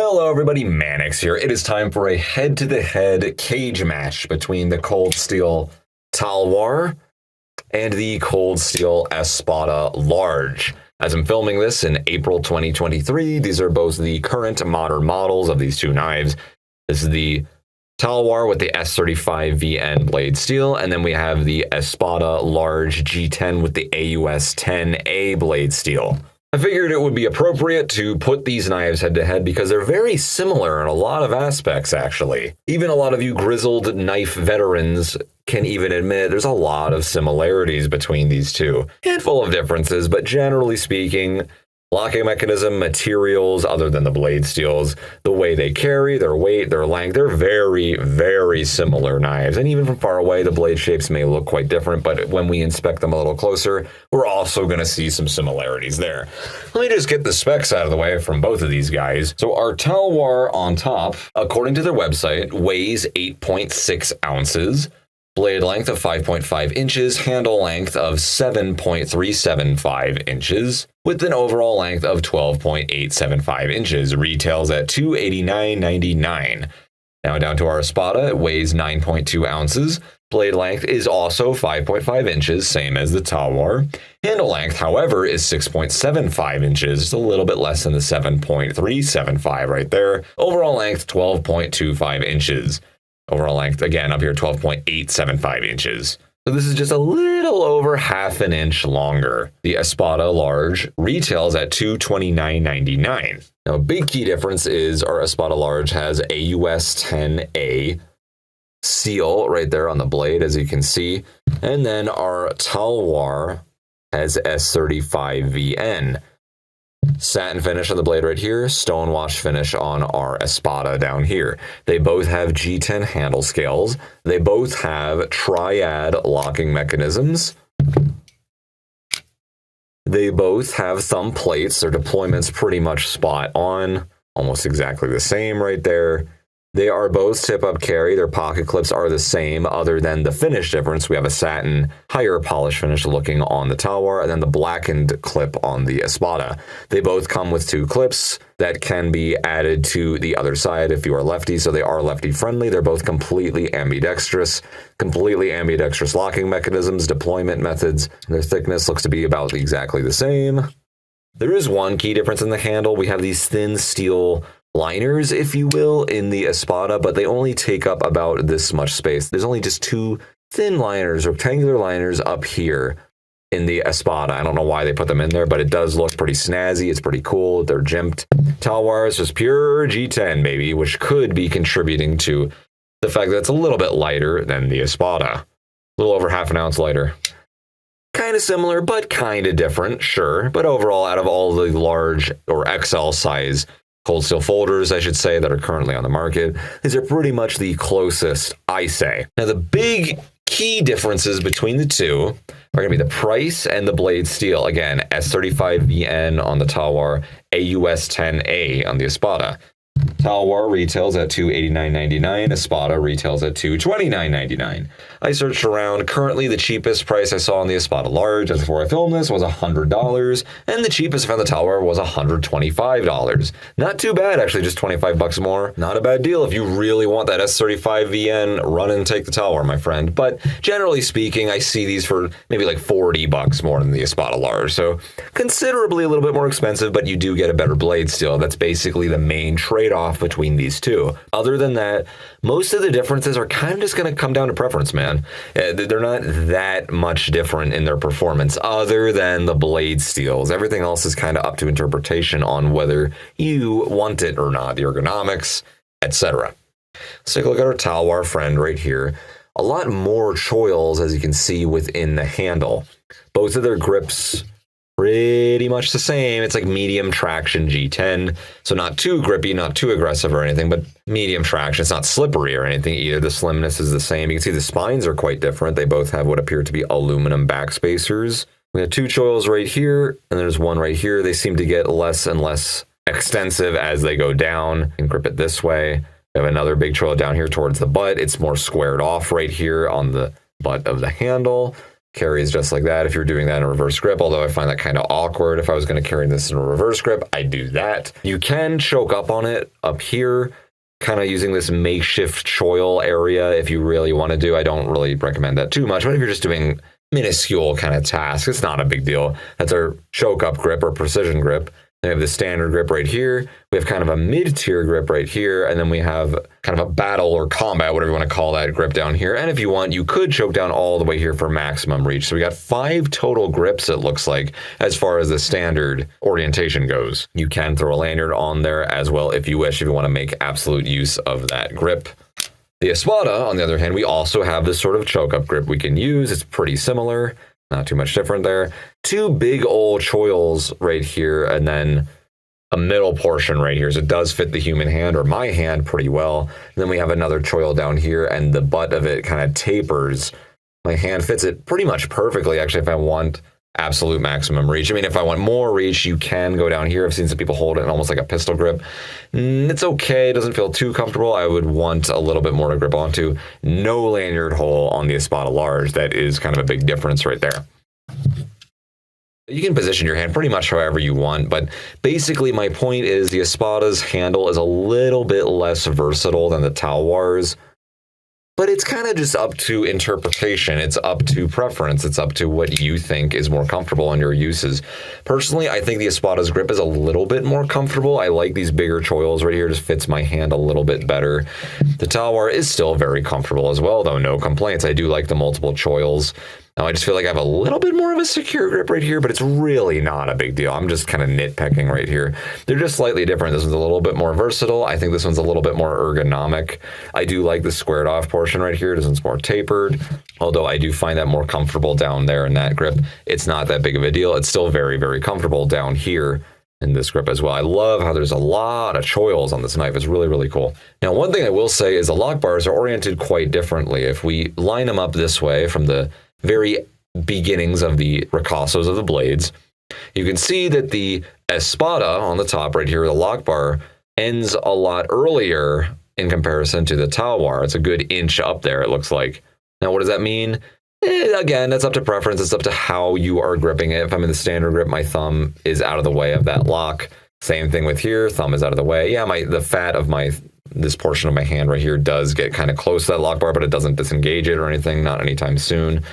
Hello everybody, Mannix here. It is time for a head-to-head cage match between the Cold Steel Talwar and the Cold Steel Espada Large. As I'm filming this in April 2023, these are both the current modern models of these two knives. This is the Talwar with the S35VN blade steel, and then we have the Espada Large G10 with the AUS 10A blade steel. I figured it would be appropriate to put these knives head-to-head because they're very similar in a lot of aspects, actually. Even a lot of you grizzled knife veterans can even admit there's a lot of similarities between these two. Handful of differences, but generally speaking, locking mechanism, materials, other than the blade steels, the way they carry, their weight, their length, they're very, very similar knives. And even from far away, the blade shapes may look quite different, but when we inspect them a little closer, we're also going to see some similarities there. Let me just get the specs out of the way from both of these guys. So our Talwar on top, according to their website, weighs 8.6 ounces. Blade length of 5.5 inches, handle length of 7.375 inches, with an overall length of 12.875 inches, retails at $289.99. Now down to our Espada, it weighs 9.2 ounces. Blade length is also 5.5 inches, same as the Talwar. Handle length, however, is 6.75 inches, just a little bit less than the 7.375 right there. Overall length, 12.25 inches. Overall length, again, up here, 12.875 inches. So this is just a little over half an inch longer. The Espada Large retails at $229.99. Now, a big key difference is our Espada Large has AUS 10A seal right there on the blade, as you can see. And then our Talwar has S35VN. Satin finish on the blade right here, stonewash finish on our Espada down here. They both have G10 handle scales. They both have triad locking mechanisms. They both have thumb plates. Their deployment's pretty much spot on, almost exactly the same right there. They are both tip-up carry. Their pocket clips are the same, other than the finish difference. We have a satin, higher polish finish looking on the Talwar, and then the blackened clip on the Espada. They both come with two clips that can be added to the other side if you are lefty, so they are lefty-friendly. They're both completely ambidextrous locking mechanisms, deployment methods. Their thickness looks to be about exactly the same. There is one key difference in the handle. We have these thin steel liners, if you will, in the Espada, but they only take up about this much space. There's only just two thin liners, rectangular liners up here in the Espada. I don't know why they put them in there, but it does look pretty snazzy. It's pretty cool. They're jimped. Talwar is just pure G10, maybe, which could be contributing to the fact that it's a little bit lighter than the Espada. A little over half an ounce lighter. Kind of similar, but kind of different, sure. But overall, out of all the large or XL size cold steel folders, I should say, that are currently on the market, these are pretty much the closest, I say. Now, the big key differences between the two are going to be the price and the blade steel. Again, S35VN on the Talwar, AUS 10A on the Espada. Talwar retails at $289.99. Espada retails at $229.99. I searched around. Currently, the cheapest price I saw on the Espada Large just before I filmed this was $100, and the cheapest I found the Talwar was $125. Not too bad, actually, just $25 more. Not a bad deal if you really want that S35VN. Run and take the Talwar, my friend. But generally speaking, I see these for maybe like $40 more than the Espada Large. So considerably a little bit more expensive, but you do get a better blade steel. That's basically the main trade-off between these two. Other than that, most of the differences are kind of just going to come down to preference, man. They're not that much different in their performance other than the blade steels. Everything else is kind of up to interpretation on whether you want it or not, the ergonomics, etc. Let's take a look at our Talwar friend right here. A lot more choils, as you can see, within the handle. Both of their grips pretty much the same. It's like medium traction G10, so not too grippy, not too aggressive or anything, but medium traction. It's not slippery or anything either. The slimness is the same. You can see the spines are quite different. They both have what appear to be aluminum backspacers. We have two choils right here, and there's one right here. They seem to get less and less extensive as they go down. You can grip it this way. We have another big choil down here towards the butt. It's more squared off right here on the butt of the handle. carries just like that if you're doing that in a reverse grip, although I find that kind of awkward. If I was going to carry this in a reverse grip, I do that. You can choke up on it up here, kind of using this makeshift choil area if you really want to do. I don't really recommend that too much, but if you're just doing minuscule kind of tasks, it's not a big deal. That's our choke up grip or precision grip. We have the standard grip right here. We have kind of a mid-tier grip right here. And then we have kind of a battle or combat, whatever you want to call that, grip down here. And if you want, you could choke down all the way here for maximum reach. So we got 5 total grips, it looks like, as far as the standard orientation goes. You can throw a lanyard on there as well if you wish, if you want to make absolute use of that grip. The Espada, on the other hand, we also have this sort of choke-up grip we can use. It's pretty similar. Not too much different there. 2 big old choils right here, and then a middle portion right here. So it does fit the human hand or my hand pretty well. And then we have another choil down here, and the butt of it kind of tapers. My hand fits it pretty much perfectly, actually, if I want absolute maximum reach. I mean, if I want more reach, you can go down here. I've seen some people hold it in almost like a pistol grip. It's okay. It doesn't feel too comfortable. I would want a little bit more to grip onto. No lanyard hole on the Espada Large. That is kind of a big difference right there. You can position your hand pretty much however you want, but basically my point is the Espada's handle is a little bit less versatile than the Talwar's. But it's kind of just up to interpretation. It's up to preference. It's up to what you think is more comfortable in your uses. Personally, I think the Espada's grip is a little bit more comfortable. I like these bigger choils right here. Just fits my hand a little bit better. The Talwar is still very comfortable as well, though. No complaints. I do like the multiple choils. Now, I just feel like I have a little bit more of a secure grip right here, but it's really not a big deal. I'm just kind of nitpicking right here. They're just slightly different. This one's a little bit more versatile. I think this one's a little bit more ergonomic. I do like the squared off portion right here. This one's more tapered, although I do find that more comfortable down there in that grip. It's not that big of a deal. It's still very, very comfortable down here in this grip as well. I love how there's a lot of choils on this knife. It's really, really cool. Now, one thing I will say is the lock bars are oriented quite differently. If we line them up this way from the very beginnings of the ricassos of the blades, you can see that the Espada on the top right here, the lock bar, ends a lot earlier in comparison to the Talwar. It's a good inch up there, it looks like. Now, what does that mean? Again, that's up to preference. It's up to how you are gripping it. If I'm in the standard grip, my thumb is out of the way of that lock. Same thing with here, thumb is out of the way. Yeah, the fat of this portion of my hand right here does get kind of close to that lock bar, but it doesn't disengage it or anything, not anytime soon.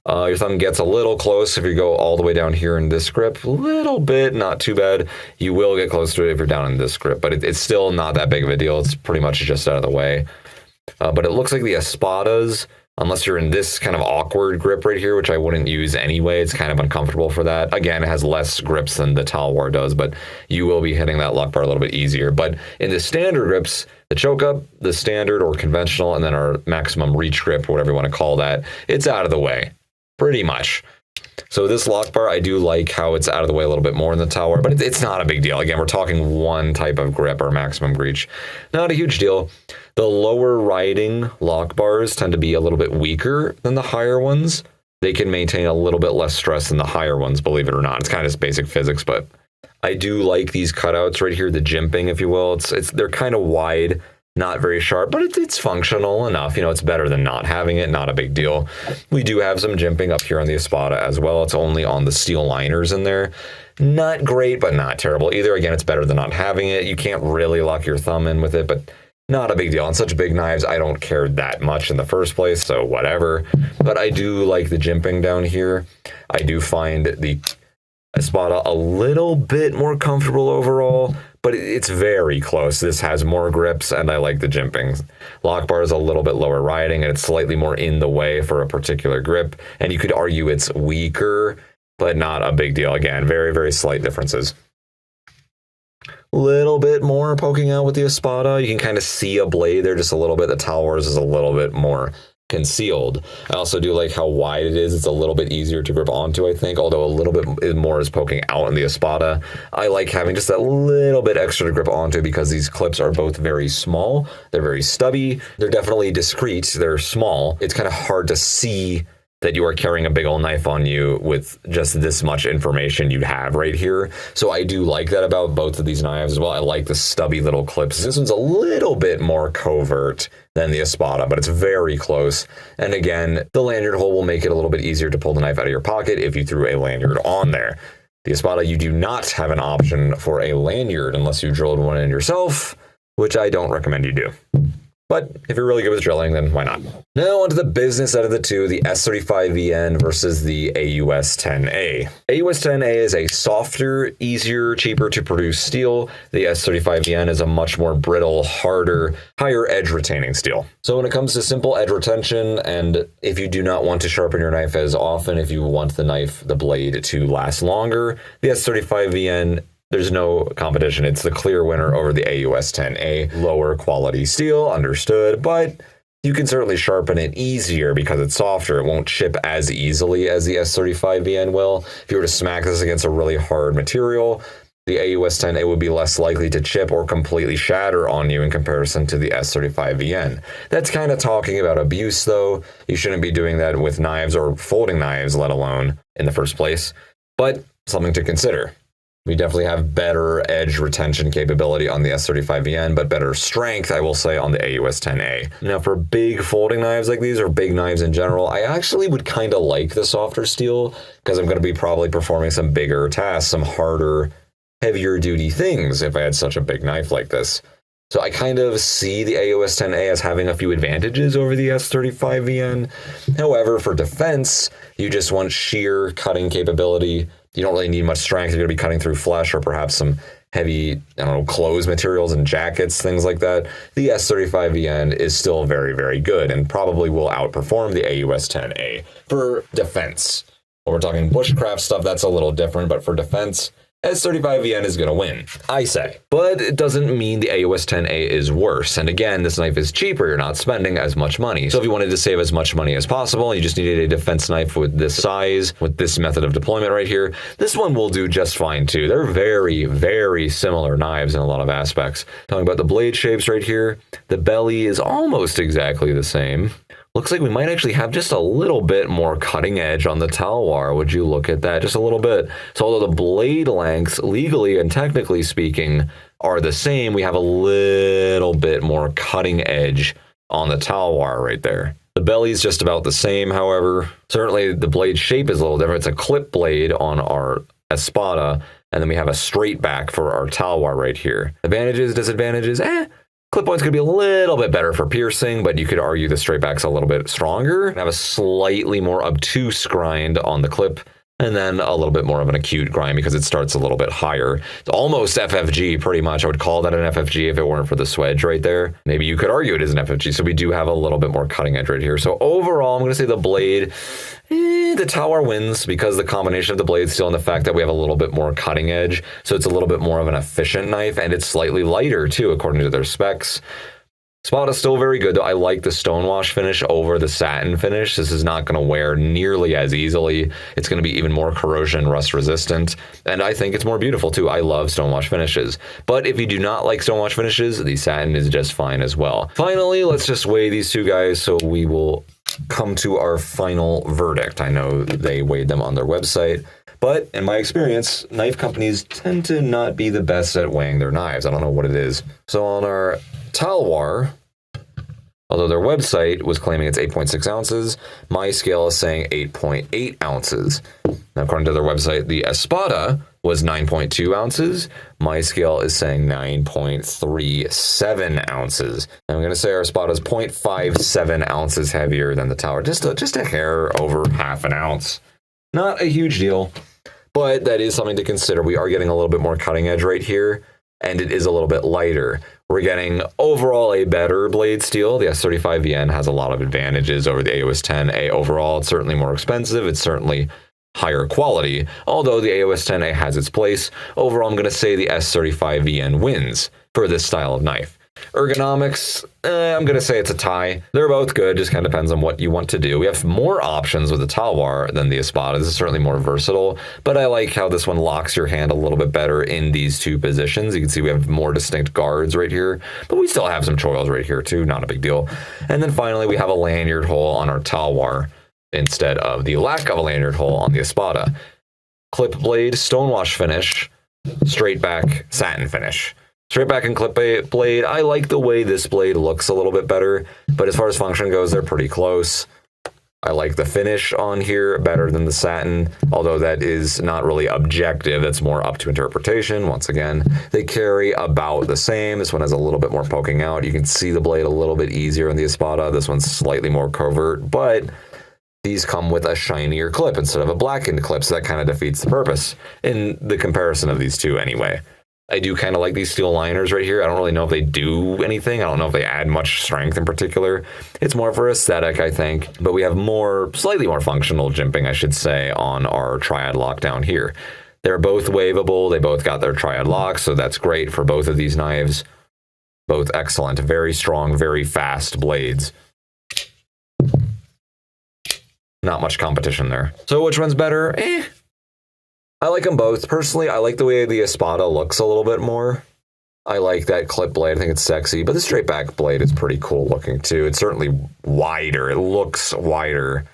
Your thumb gets a little close if you go all the way down here in this grip. A little bit, not too bad. You will get close to it if you're down in this grip, but it's still not that big of a deal. It's pretty much just out of the way. But it looks like the Espadas, unless you're in this kind of awkward grip right here, which I wouldn't use anyway, it's kind of uncomfortable for that. Again, it has less grips than the Talwar does, but you will be hitting that lock bar a little bit easier. But in the standard grips, the choke up, the standard or conventional, and then our maximum reach grip, whatever you want to call that, it's out of the way. Pretty much. So this lock bar, I do like how it's out of the way a little bit more in the Talwar, but it's not a big deal. Again, we're talking one type of grip or maximum reach. Not a huge deal. The lower riding lock bars tend to be a little bit weaker than the higher ones. They can maintain a little bit less stress than the higher ones, believe it or not. It's kind of just basic physics, but I do like these cutouts right here, the jimping, if you will. They're kind of wide, not very sharp, but it's functional enough. It's better than not having it, not a big deal. We do have some jimping up here on the Espada as well. It's only on the steel liners in there. Not great, but not terrible either. Again, it's better than not having it. You can't really lock your thumb in with it, but not a big deal. On such big knives, I don't care that much in the first place, so whatever. But I do like the jimping down here. I do find the Espada a little bit more comfortable overall, but it's very close. This has more grips, and I like the jimping. Lock bar is a little bit lower riding, and it's slightly more in the way for a particular grip. And you could argue it's weaker, but not a big deal. Again, very, very slight differences. Little bit more poking out with the Espada. You can kind of see a blade there just a little bit. The Talwar's is a little bit more concealed. I also do like how wide it is. It's a little bit easier to grip onto, I think, although a little bit more is poking out in the Espada. I like having just that little bit extra to grip onto because these clips are both very small. They're very stubby. They're definitely discreet. They're small. It's kind of hard to see that you are carrying a big old knife on you with just this much information you have right here. So I do like that about both of these knives as well. I like the stubby little clips. This one's a little bit more covert than the Espada, but it's very close. And again, the lanyard hole will make it a little bit easier to pull the knife out of your pocket if you threw a lanyard on there. The Espada, you do not have an option for a lanyard unless you drilled one in yourself, which I don't recommend you do. But if you're really good with drilling, then why not? Now onto the business out of the two, the S35VN versus the AUS-10A. AUS-10A is a softer, easier, cheaper to produce steel. The S35VN is a much more brittle, harder, higher edge retaining steel. So when it comes to simple edge retention, and if you do not want to sharpen your knife as often, if you want the blade to last longer, the S35VN, there's no competition. It's the clear winner over the AUS-10A. Lower quality steel, understood, but you can certainly sharpen it easier because it's softer. It won't chip as easily as the S35VN will. If you were to smack this against a really hard material, the AUS-10A would be less likely to chip or completely shatter on you in comparison to the S35VN. That's kind of talking about abuse, though. You shouldn't be doing that with knives or folding knives, let alone in the first place, but something to consider. We definitely have better edge retention capability on the S35VN, but better strength, I will say, on the AUS-10A. Now, for big folding knives like these, or big knives in general, I actually would kind of like the softer steel, because I'm going to be probably performing some bigger tasks, some harder, heavier duty things if I had such a big knife like this. So I kind of see the AUS-10A as having a few advantages over the S35VN. However, for defense, you just want sheer cutting capability. You don't really need much strength. You're going to be cutting through flesh or perhaps some heavy, clothes materials and jackets, things like that. The S35VN is still very, very good and probably will outperform the AUS-10A. For defense, when we're talking bushcraft stuff, that's a little different, but for defense, S35VN is going to win, I say. But it doesn't mean the AUS-10A is worse. And again, this knife is cheaper. You're not spending as much money. So if you wanted to save as much money as possible, and you just needed a defense knife with this size, with this method of deployment right here, this one will do just fine too. They're very, very similar knives in a lot of aspects. Talking about the blade shapes right here, the belly is almost exactly the same. Looks like we might actually have just a little bit more cutting edge on the Talwar. Would you look at that? Just a little bit. So although the blade lengths, legally and technically speaking, are the same, we have a little bit more cutting edge on the Talwar right there. The belly's just about the same, however. Certainly the blade shape is a little different. It's a clip blade on our Espada, and then we have a straight back for our Talwar right here. Advantages, disadvantages, clip point's going to be a little bit better for piercing, but you could argue the straight back's a little bit stronger. Have a slightly more obtuse grind on the clip, and then a little bit more of an acute grind because it starts a little bit higher. It's almost FFG, pretty much. I would call that an FFG if it weren't for the swedge right there. Maybe you could argue it is an FFG, so we do have a little bit more cutting edge right here. So overall, I'm going to say the blade, the Talwar wins because the combination of the blade steel and the fact that we have a little bit more cutting edge, so it's a little bit more of an efficient knife, and it's slightly lighter too, according to their specs. Spot is still very good, though. I like the stonewash finish over the satin finish. This is not going to wear nearly as easily. It's going to be even more corrosion rust resistant, and I think it's more beautiful too. I love stonewash finishes, but if you do not like stonewash finishes, the satin is just fine as well. Finally, let's just weigh these two guys so we will come to our final verdict. I know they weighed them on their website, but in my experience, knife companies tend to not be the best at weighing their knives. I don't know what it is. So on our Talwar, although their website was claiming it's 8.6 ounces, my scale is saying 8.8 ounces. Now, according to their website, the Espada was 9.2 ounces. My scale is saying 9.37 ounces. And I'm going to say our Espada is 0.57 ounces heavier than the Talwar, just a hair over half an ounce. Not a huge deal, but that is something to consider. We are getting a little bit more cutting edge right here, and it is a little bit lighter. We're getting overall a better blade steel. The S35VN has a lot of advantages over the AUS-10A overall. It's certainly more expensive. It's certainly higher quality, although the AUS-10A has its place. Overall, I'm going to say the S35VN wins for this style of knife. Ergonomics, I'm going to say it's a tie. They're both good, just kind of depends on what you want to do. We have more options with the Talwar than the Espada. This is certainly more versatile, but I like how this one locks your hand a little bit better in these two positions. You can see we have more distinct guards right here, but we still have some choils right here too, not a big deal. And then finally, we have a lanyard hole on our Talwar. instead of the lack of a lanyard hole on the Espada. Clip blade, stonewash finish, straight back, satin finish. Straight back and clip blade, I like the way this blade looks a little bit better, but as far as function goes, they're pretty close. I like the finish on here better than the satin, although that is not really objective. That's more up to interpretation. Once again, they carry about the same. This one has a little bit more poking out. You can see the blade a little bit easier in the Espada. This one's slightly more covert, but these come with a shinier clip instead of a blackened clip, so that kind of defeats the purpose in the comparison of these two anyway. I do kind of like these steel liners right here. I don't really know if they do anything. I don't know if they add much strength in particular. It's more for aesthetic, I think. But we have slightly more functional jimping, I should say, on our triad lock down here. They're both waveable. They both got their triad locks, so that's great for both of these knives. Both excellent, very strong, very fast blades. Not much competition there. So which one's better? I like them both. Personally, I like the way the Espada looks a little bit more. I like that clip blade. I think it's sexy, but the straight back blade is pretty cool looking too. It's certainly wider. It looks wider.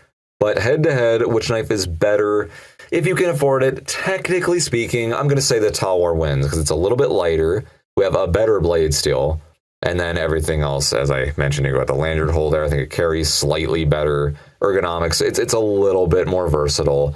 But head to head, which knife is better? If you can afford it, technically speaking, I'm going to say the Talwar wins because it's a little bit lighter. We have a better blade steel. And then everything else, as I mentioned, you got the lanyard hole there. I think it carries slightly better ergonomics. It's a little bit more versatile.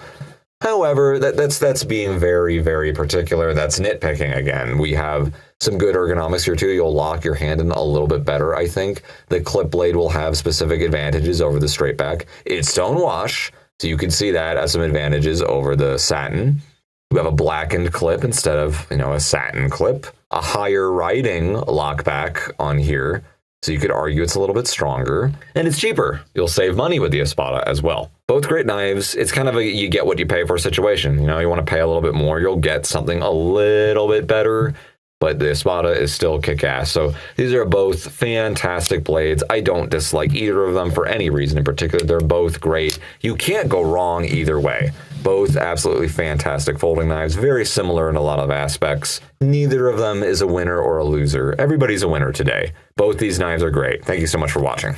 However, that's being very, very particular. That's nitpicking again. We have some good ergonomics here too. You'll lock your hand in a little bit better, I think. The clip blade will have specific advantages over the straight back. It's stonewash, so you can see that as some advantages over the satin. We have a blackened clip instead of, a satin clip. A higher riding lockback on here, so you could argue it's a little bit stronger, and it's cheaper. You'll save money with the Espada as well. Both great knives. It's kind of a you get what you pay for situation. You want to pay a little bit more, you'll get something a little bit better, but the Espada is still kick-ass. So these are both fantastic blades. I don't dislike either of them for any reason in particular. They're both great. You can't go wrong either way. Both absolutely fantastic folding knives, very similar in a lot of aspects. Neither of them is a winner or a loser. Everybody's a winner today. Both these knives are great. Thank you so much for watching.